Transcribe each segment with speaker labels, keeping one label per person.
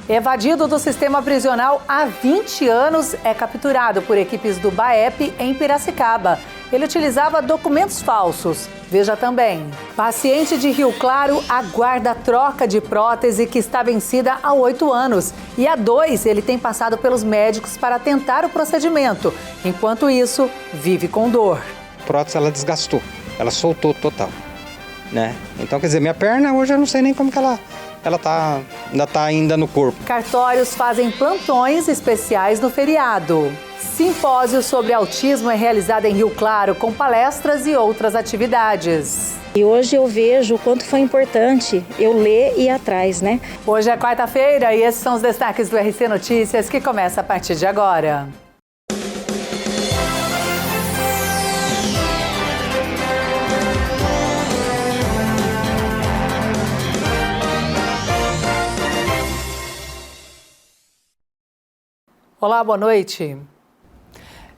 Speaker 1: Evadido do sistema prisional há 20 anos, é capturado por equipes do BAEP em Piracicaba. Ele utilizava documentos falsos. Veja também. Paciente de Rio Claro aguarda troca de prótese que está vencida há 8 anos. E há 2, ele tem passado pelos médicos para tentar o procedimento. Enquanto isso, vive com dor.
Speaker 2: A prótese, ela desgastou. Ela soltou total, né? Então, quer dizer, minha perna hoje eu não sei nem como que ela ainda tá no corpo.
Speaker 1: Cartórios fazem plantões especiais no feriado. Simpósio sobre autismo é realizado em Rio Claro, com palestras e outras atividades.
Speaker 3: E hoje eu vejo o quanto foi importante eu ler e ir atrás, né?
Speaker 1: Hoje é quarta-feira e esses são os destaques do RC Notícias, que começa a partir de agora. Olá, boa noite.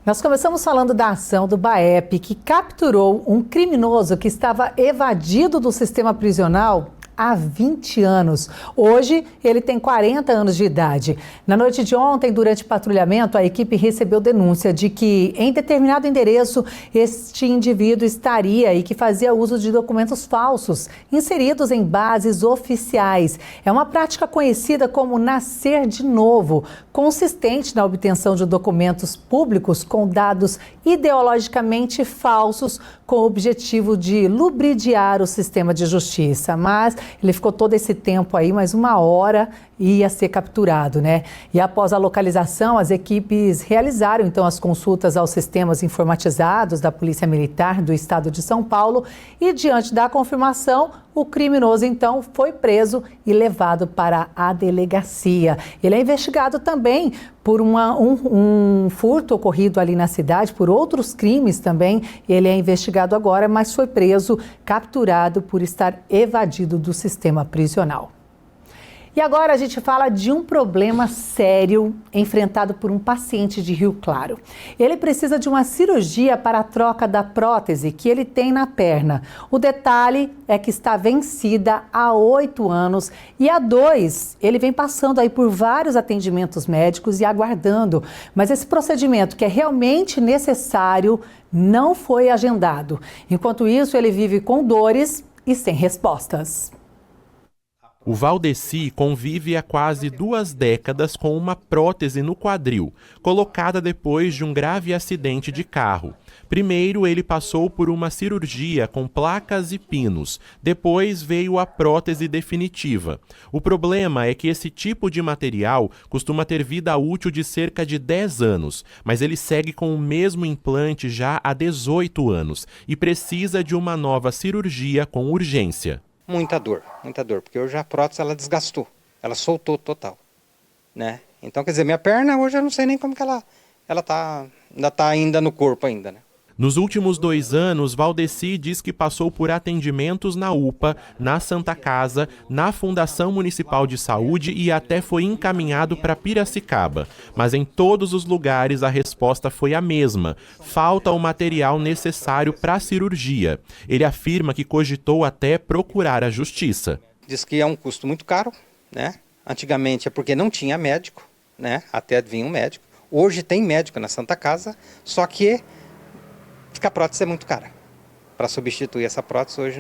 Speaker 1: Nós começamos falando da ação do BAEP, que capturou um criminoso que estava evadido do sistema prisional há 20 anos. Hoje, ele tem 40 anos de idade. Na noite de ontem, durante patrulhamento, a equipe recebeu denúncia de que, em determinado endereço, este indivíduo estaria e que fazia uso de documentos falsos, inseridos em bases oficiais. É uma prática conhecida como nascer de novo, consistente na obtenção de documentos públicos com dados ideologicamente falsos, com o objetivo de lubridiar o sistema de justiça. Mas ele ficou todo esse tempo aí, mais 1 hora, e ia ser capturado, né? E após a localização, as equipes realizaram, então, as consultas aos sistemas informatizados da Polícia Militar do Estado de São Paulo e, diante da confirmação, o criminoso, então, foi preso e levado para a delegacia. Ele é investigado também por um furto ocorrido ali na cidade, por outros crimes também. Ele é investigado agora, mas foi preso, capturado por estar evadido do sistema prisional. E agora a gente fala de um problema sério enfrentado por um paciente de Rio Claro. Ele precisa de uma cirurgia para a troca da prótese que ele tem na perna. O detalhe é que está vencida há 8 anos e há 2 ele vem passando aí por vários atendimentos médicos e aguardando. Mas esse procedimento, que é realmente necessário, não foi agendado. Enquanto isso, ele vive com dores e sem respostas.
Speaker 4: O Valdeci convive há quase 2 décadas com uma prótese no quadril, colocada depois de um grave acidente de carro. Primeiro, ele passou por uma cirurgia com placas e pinos. Depois veio a prótese definitiva. O problema é que esse tipo de material costuma ter vida útil de cerca de 10 anos, mas ele segue com o mesmo implante já há 18 anos e precisa de uma nova cirurgia com urgência.
Speaker 2: Muita dor, porque hoje a prótese, ela desgastou, ela soltou total, né? Então, quer dizer, minha perna hoje eu não sei nem como que ela ainda tá no corpo ainda, né?
Speaker 4: Nos últimos 2 anos, Valdeci diz que passou por atendimentos na UPA, na Santa Casa, na Fundação Municipal de Saúde e até foi encaminhado para Piracicaba. Mas em todos os lugares a resposta foi a mesma: falta o material necessário para a cirurgia. Ele afirma que cogitou até procurar a justiça.
Speaker 2: Diz que é um custo muito caro, né? Antigamente é porque não tinha médico, né? Até vinha um médico. Hoje tem médico na Santa Casa, só que a prótese é muito cara. Para substituir essa prótese, hoje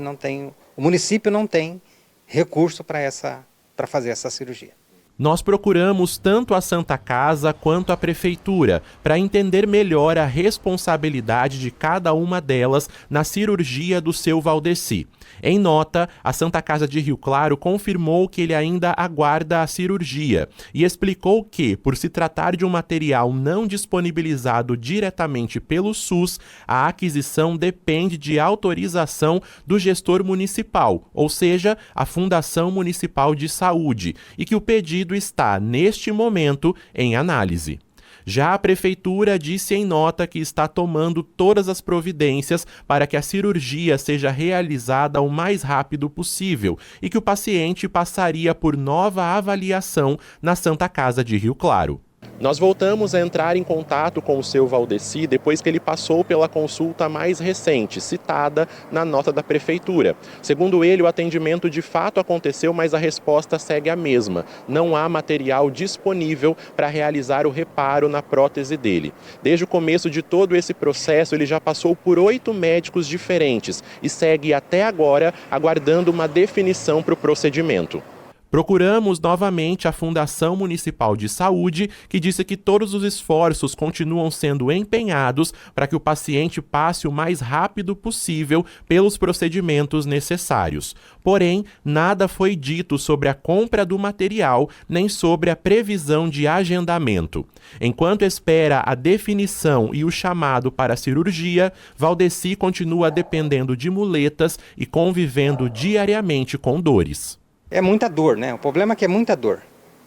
Speaker 2: o município não tem recurso para fazer essa cirurgia.
Speaker 4: Nós procuramos tanto a Santa Casa quanto a Prefeitura para entender melhor a responsabilidade de cada uma delas na cirurgia do seu Valdeci. Em nota, a Santa Casa de Rio Claro confirmou que ele ainda aguarda a cirurgia e explicou que, por se tratar de um material não disponibilizado diretamente pelo SUS, a aquisição depende de autorização do gestor municipal, ou seja, a Fundação Municipal de Saúde, e que o pedido está, neste momento, em análise. Já a Prefeitura disse em nota que está tomando todas as providências para que a cirurgia seja realizada o mais rápido possível e que o paciente passaria por nova avaliação na Santa Casa de Rio Claro. Nós voltamos a entrar em contato com o seu Valdeci depois que ele passou pela consulta mais recente, citada na nota da Prefeitura. Segundo ele, o atendimento de fato aconteceu, mas a resposta segue a mesma. Não há material disponível para realizar o reparo na prótese dele. Desde o começo de todo esse processo, ele já passou por 8 médicos diferentes e segue até agora aguardando uma definição para o procedimento. Procuramos novamente a Fundação Municipal de Saúde, que disse que todos os esforços continuam sendo empenhados para que o paciente passe o mais rápido possível pelos procedimentos necessários. Porém, nada foi dito sobre a compra do material, nem sobre a previsão de agendamento. Enquanto espera a definição e o chamado para a cirurgia, Valdeci continua dependendo de muletas e convivendo diariamente com dores.
Speaker 2: É muita dor, né? O problema é que é muita dor.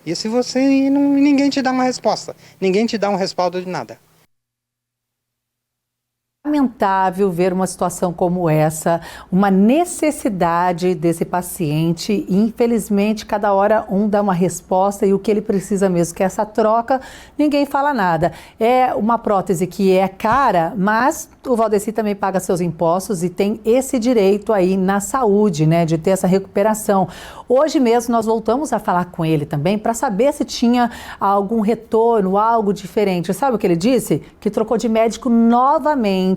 Speaker 2: E se você ninguém te dá uma resposta, ninguém te dá um respaldo de nada.
Speaker 1: Lamentável ver uma situação como essa, uma necessidade desse paciente e infelizmente cada hora um dá uma resposta e o que ele precisa mesmo, que é essa troca, ninguém fala nada. É uma prótese que é cara, mas o Valdeci também paga seus impostos e tem esse direito aí na saúde, né, de ter essa recuperação. Hoje mesmo nós voltamos a falar com ele também para saber se tinha algum retorno, algo diferente. Sabe o que ele disse? Que trocou de médico novamente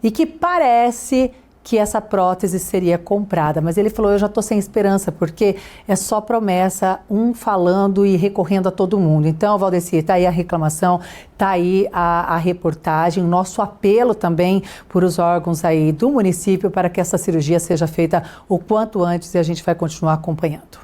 Speaker 1: e que parece que essa prótese seria comprada. Mas ele falou, eu já estou sem esperança, porque é só promessa, um falando e recorrendo a todo mundo. Então, Valdeci, está aí a reclamação, está aí a reportagem, o nosso apelo também por os órgãos aí do município para que essa cirurgia seja feita o quanto antes e a gente vai continuar acompanhando.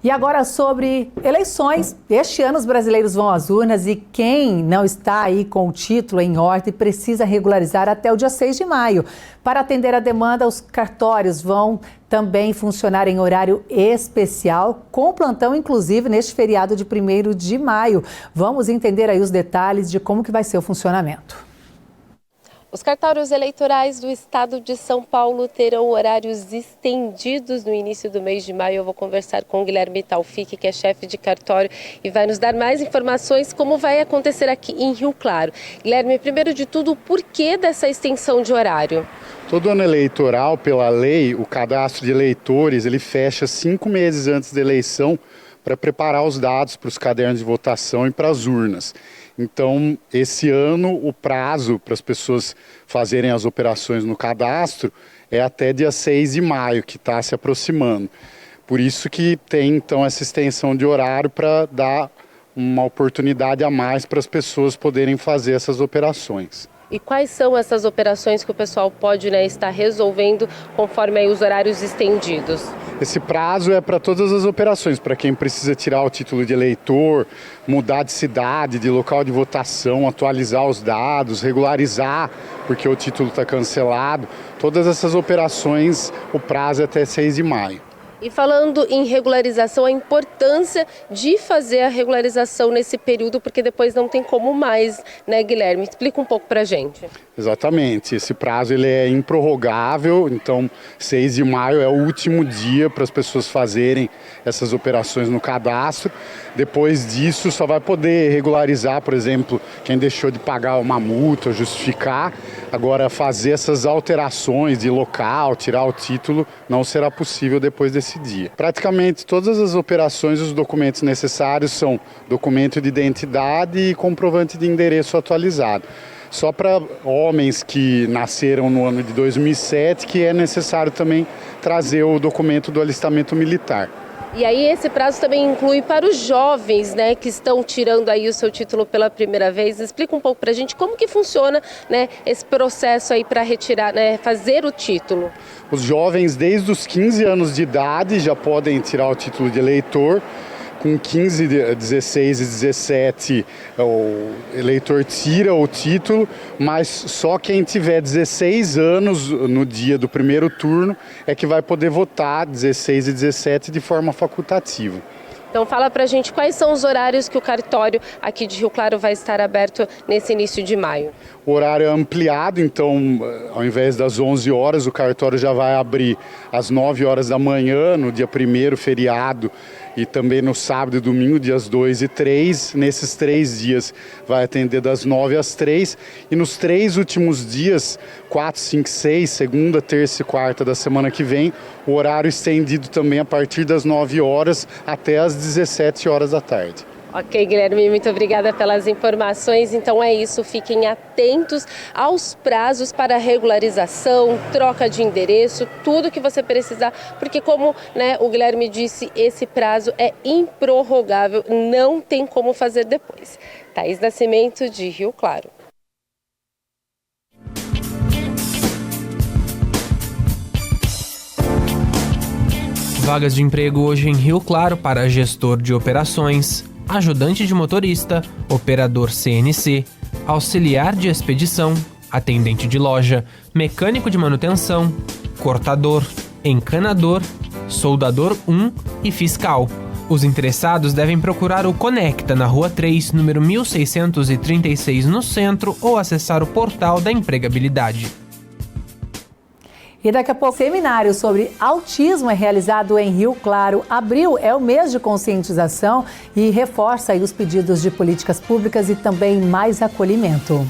Speaker 1: E agora sobre eleições. Este ano os brasileiros vão às urnas e quem não está aí com o título em ordem precisa regularizar até o dia 6 de maio. Para atender a demanda, os cartórios vão também funcionar em horário especial, com plantão inclusive neste feriado de 1º de maio. Vamos entender aí os detalhes de como que vai ser o funcionamento.
Speaker 5: Os cartórios eleitorais do estado de São Paulo terão horários estendidos no início do mês de maio. Eu vou conversar com o Guilherme Taufik, que é chefe de cartório, e vai nos dar mais informações como vai acontecer aqui em Rio Claro. Guilherme, primeiro de tudo, o porquê dessa extensão de horário?
Speaker 6: Todo ano eleitoral, pela lei, o cadastro de eleitores, ele fecha 5 meses antes da eleição para preparar os dados para os cadernos de votação e para as urnas. Então, esse ano, o prazo para as pessoas fazerem as operações no cadastro é até dia 6 de maio, que está se aproximando. Por isso que tem, então, essa extensão de horário para dar uma oportunidade a mais para as pessoas poderem fazer essas operações.
Speaker 5: E quais são essas operações que o pessoal pode, estar resolvendo conforme aí os horários estendidos?
Speaker 6: Esse prazo é para todas as operações, para quem precisa tirar o título de eleitor, mudar de cidade, de local de votação, atualizar os dados, regularizar, porque o título está cancelado. Todas essas operações, o prazo é até 6 de maio.
Speaker 5: E falando em regularização, a importância de fazer a regularização nesse período, porque depois não tem como mais, né, Guilherme? Explica um pouco pra gente.
Speaker 6: Exatamente, esse prazo ele é improrrogável, então 6 de maio é o último dia para as pessoas fazerem essas operações no cadastro. Depois disso só vai poder regularizar, por exemplo, quem deixou de pagar uma multa, justificar. Agora fazer essas alterações de local, tirar o título, não será possível depois desse dia. Praticamente todas as operações, os documentos necessários são documento de identidade e comprovante de endereço atualizado. Só para homens que nasceram no ano de 2007 que é necessário também trazer o documento do alistamento militar.
Speaker 5: E aí esse prazo também inclui para os jovens, né, que estão tirando aí o seu título pela primeira vez. Explica um pouco para a gente como que funciona, né, esse processo aí para retirar, né, fazer o título.
Speaker 6: Os jovens desde os 15 anos de idade já podem tirar o título de eleitor. Com 15, 16 e 17 o eleitor tira o título, mas só quem tiver 16 anos no dia do primeiro turno é que vai poder votar 16 e 17 de forma facultativa.
Speaker 5: Então fala pra gente quais são os horários que o cartório aqui de Rio Claro vai estar aberto nesse início de maio.
Speaker 6: O horário é ampliado, então ao invés das 11 horas, o cartório já vai abrir às 9 horas da manhã, no dia 1º, feriado, e também no sábado e domingo, dias 2 e 3. Nesses 3 dias vai atender das 9 às 3. E nos 3 últimos dias, 4, 5, 6, segunda, terça e quarta da semana que vem, o horário estendido também a partir das 9 horas até as 17 horas da tarde.
Speaker 5: Ok, Guilherme, muito obrigada pelas informações. Então é isso, fiquem atentos aos prazos para regularização, troca de endereço, tudo que você precisar, porque como o Guilherme disse, esse prazo é improrrogável, não tem como fazer depois. Thaís Nascimento, de Rio Claro.
Speaker 7: Vagas de emprego hoje em Rio Claro para gestor de operações, ajudante de motorista, operador CNC, auxiliar de expedição, atendente de loja, mecânico de manutenção, cortador, encanador, soldador 1 e fiscal. Os interessados devem procurar o Conecta na Rua 3, número 1636 no centro ou acessar o portal da empregabilidade.
Speaker 1: E daqui a pouco, seminário sobre autismo é realizado em Rio Claro. Abril é o mês de conscientização e reforça aí os pedidos de políticas públicas e também mais acolhimento.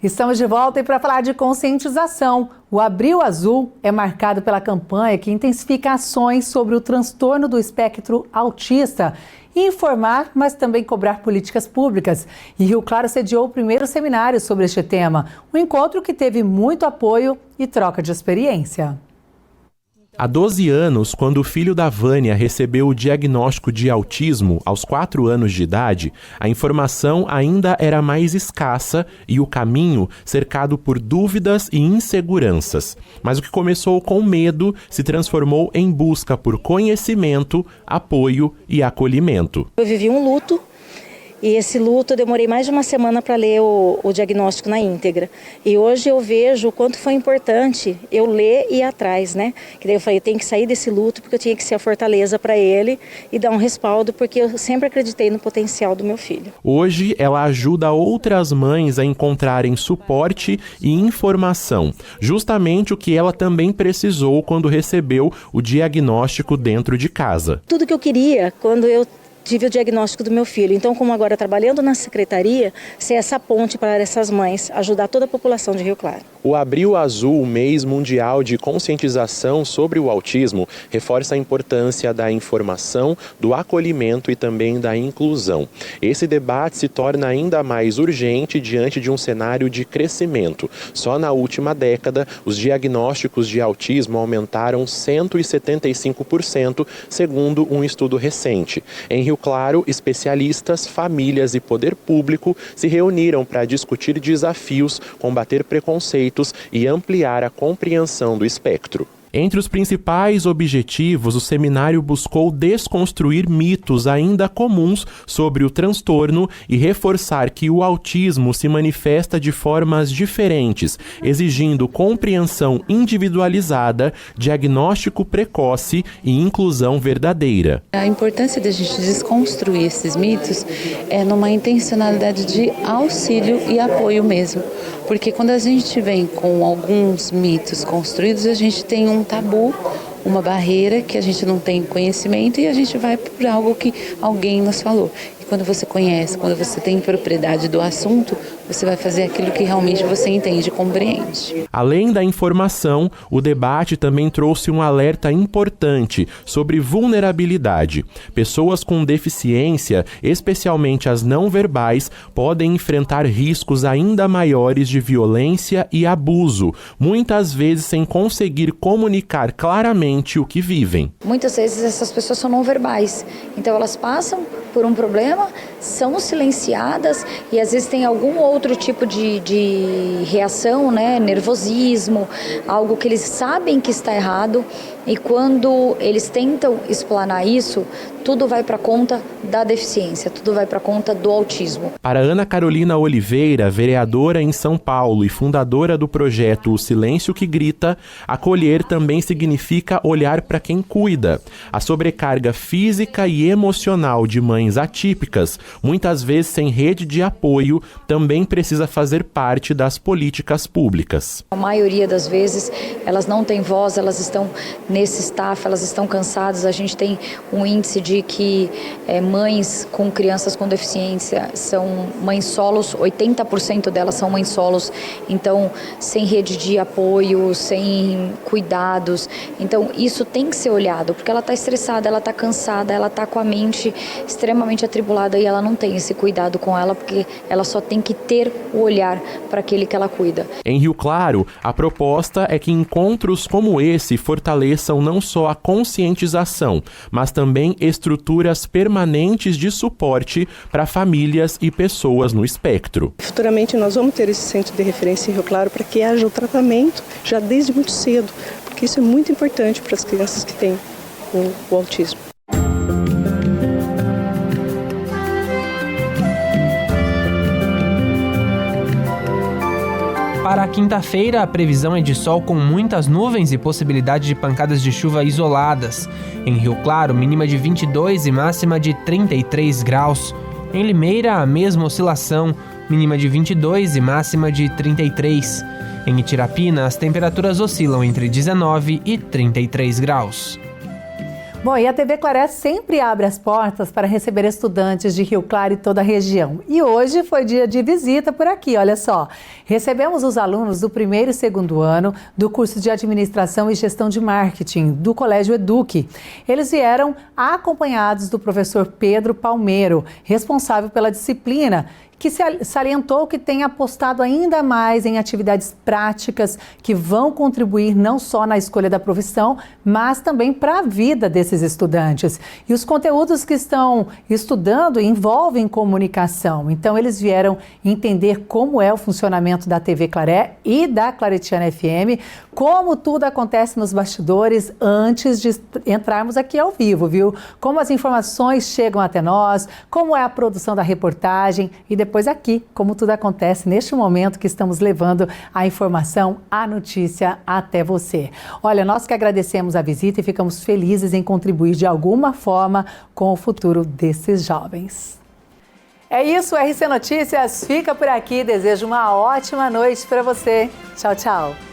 Speaker 1: Estamos de volta e para falar de conscientização. O Abril Azul é marcado pela campanha que intensifica ações sobre o transtorno do espectro autista e informar, mas também cobrar políticas públicas. E Rio Claro sediou o primeiro seminário sobre este tema, um encontro que teve muito apoio e troca de experiência.
Speaker 4: Há 12 anos, quando o filho da Vânia recebeu o diagnóstico de autismo aos 4 anos de idade, a informação ainda era mais escassa e o caminho cercado por dúvidas e inseguranças. Mas o que começou com medo se transformou em busca por conhecimento, apoio e acolhimento.
Speaker 3: Eu vivi um luto. E esse luto eu demorei mais de uma semana para ler o diagnóstico na íntegra. E hoje eu vejo o quanto foi importante eu ler e ir atrás, né? Que daí eu falei, eu tenho que sair desse luto porque eu tinha que ser a fortaleza para ele e dar um respaldo porque eu sempre acreditei no potencial do meu filho.
Speaker 4: Hoje ela ajuda outras mães a encontrarem suporte e informação, justamente o que ela também precisou quando recebeu o diagnóstico dentro de casa.
Speaker 3: Tudo que eu queria quando eu tive o diagnóstico do meu filho. Então, como agora trabalhando na secretaria, ser essa ponte para essas mães, ajudar toda a população de Rio Claro.
Speaker 4: O Abril Azul, o mês mundial de conscientização sobre o autismo, reforça a importância da informação, do acolhimento e também da inclusão. Esse debate se torna ainda mais urgente diante de um cenário de crescimento. Só na última década, os diagnósticos de autismo aumentaram 175%, segundo um estudo recente. Em Rio Claro, especialistas, famílias e poder público se reuniram para discutir desafios, combater preconceitos e ampliar a compreensão do espectro. Entre os principais objetivos, o seminário buscou desconstruir mitos ainda comuns sobre o transtorno e reforçar que o autismo se manifesta de formas diferentes, exigindo compreensão individualizada, diagnóstico precoce e inclusão verdadeira.
Speaker 8: A importância da gente desconstruir esses mitos é numa intencionalidade de auxílio e apoio mesmo. Porque quando a gente vem com alguns mitos construídos, a gente tem um tabu, uma barreira que a gente não tem conhecimento e a gente vai por algo que alguém nos falou. E quando você conhece, quando você tem propriedade do assunto, você vai fazer aquilo que realmente você entende e compreende.
Speaker 4: Além da informação, o debate também trouxe um alerta importante sobre vulnerabilidade. Pessoas com deficiência, especialmente as não verbais, podem enfrentar riscos ainda maiores de violência e abuso, muitas vezes sem conseguir comunicar claramente o que vivem.
Speaker 9: Muitas vezes essas pessoas são não verbais, então elas passam por um problema, são silenciadas e às vezes tem algum outro tipo de reação, né? Nervosismo, algo que eles sabem que está errado, e quando eles tentam explanar isso, tudo vai para conta da deficiência, tudo vai para conta do autismo.
Speaker 4: Para Ana Carolina Oliveira, vereadora em São Paulo e fundadora do projeto O Silêncio que Grita, acolher também significa olhar para quem cuida. A sobrecarga física e emocional de mães atípicas, muitas vezes sem rede de apoio, também precisa fazer parte das políticas públicas.
Speaker 9: A maioria das vezes elas não têm voz, elas estão nesse staff, elas estão cansadas. A gente tem um índice de que mães com crianças com deficiência são mães solos, 80% delas são mães solos, então sem rede de apoio, sem cuidados. Então isso tem que ser olhado, porque ela está estressada, ela está cansada, ela está com a mente extremamente atribulada e ela não tem esse cuidado com ela, porque ela só tem que ter o olhar para aquele que ela cuida.
Speaker 4: Em Rio Claro, a proposta é que encontros como esse fortaleçam não só a conscientização, mas também estruturas permanentes de suporte para famílias e pessoas no espectro.
Speaker 10: Futuramente nós vamos ter esse centro de referência em Rio Claro para que haja o tratamento já desde muito cedo, porque isso é muito importante para as crianças que têm o autismo.
Speaker 7: Para a quinta-feira, a previsão é de sol com muitas nuvens e possibilidade de pancadas de chuva isoladas. Em Rio Claro, mínima de 22 e máxima de 33 graus. Em Limeira, a mesma oscilação, mínima de 22 e máxima de 33. Em Itirapina, as temperaturas oscilam entre 19 e 33 graus.
Speaker 1: Bom, e a TV Claré sempre abre as portas para receber estudantes de Rio Claro e toda a região. E hoje foi dia de visita por aqui, olha só. Recebemos os alunos do primeiro e segundo ano do curso de Administração e Gestão de Marketing do Colégio Eduque. Eles vieram acompanhados do professor Pedro Palmeiro, responsável pela disciplina, que salientou que tem apostado ainda mais em atividades práticas que vão contribuir não só na escolha da profissão, mas também para a vida desses estudantes. E os conteúdos que estão estudando envolvem comunicação. Então, eles vieram entender como é o funcionamento da TV Claré e da Claretiana FM, como tudo acontece nos bastidores antes de entrarmos aqui ao vivo, viu? Como as informações chegam até nós, como é a produção da reportagem e depois aqui, como tudo acontece neste momento que estamos levando a informação, a notícia até você. Olha, nós que agradecemos a visita e ficamos felizes em contribuir de alguma forma com o futuro desses jovens. É isso, RC Notícias fica por aqui. Desejo uma ótima noite para você. Tchau, tchau.